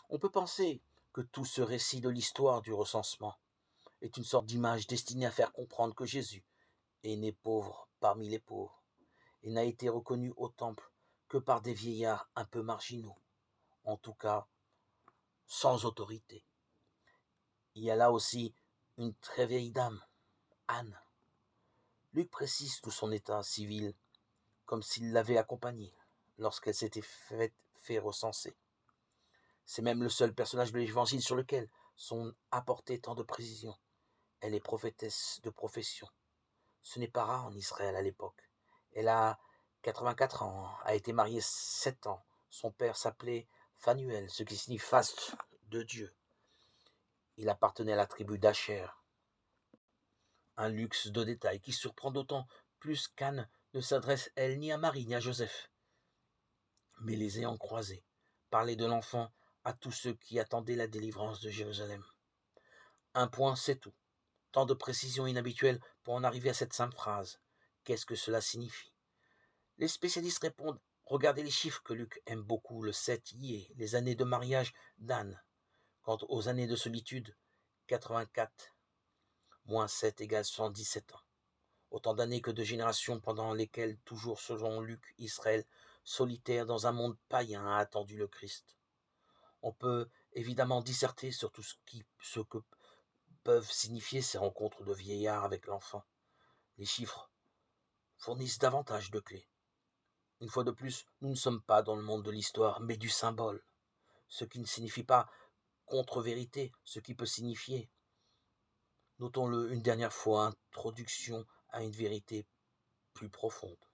On peut penser que tout ce récit de l'histoire du recensement est une sorte d'image destinée à faire comprendre que Jésus est né pauvre parmi les pauvres et n'a été reconnu au temple que par des vieillards un peu marginaux, en tout cas sans autorité. Il y a là aussi une très vieille dame, Anne. Luc précise tout son état civil, comme s'il l'avait accompagnée lorsqu'elle s'était fait recenser. C'est même le seul personnage de l'évangile sur lequel sont apportées tant de précisions. Elle est prophétesse de profession. Ce n'est pas rare en Israël à l'époque. Elle a 84 ans, a été mariée 7 ans. Son père s'appelait Phanuel, ce qui signifie faste de Dieu. Il appartenait à la tribu d'Acher. Un luxe de détails qui surprend d'autant plus qu'Anne ne s'adresse, elle, ni à Marie ni à Joseph, mais les ayant croisés, parler de l'enfant à tous ceux qui attendaient la délivrance de Jérusalem. Un point, c'est tout. Tant de précisions inhabituelles pour en arriver à cette simple phrase. Qu'est-ce que cela signifie? Les spécialistes répondent, regardez les chiffres que Luc aime beaucoup, le 7 Yé, les années de mariage d'Anne. Quant aux années de solitude, 84 moins 7 égale 117 ans. Autant d'années que de générations pendant lesquelles, toujours selon Luc, Israël, solitaire dans un monde païen, a attendu le Christ. On peut évidemment disserter sur tout ce que peuvent signifier ces rencontres de vieillards avec l'enfant. Les chiffres fournissent davantage de clés. Une fois de plus, nous ne sommes pas dans le monde de l'histoire, mais du symbole. Ce qui ne signifie pas contre-vérité, ce qui peut signifier, notons-le une dernière fois, introduction à une vérité plus profonde.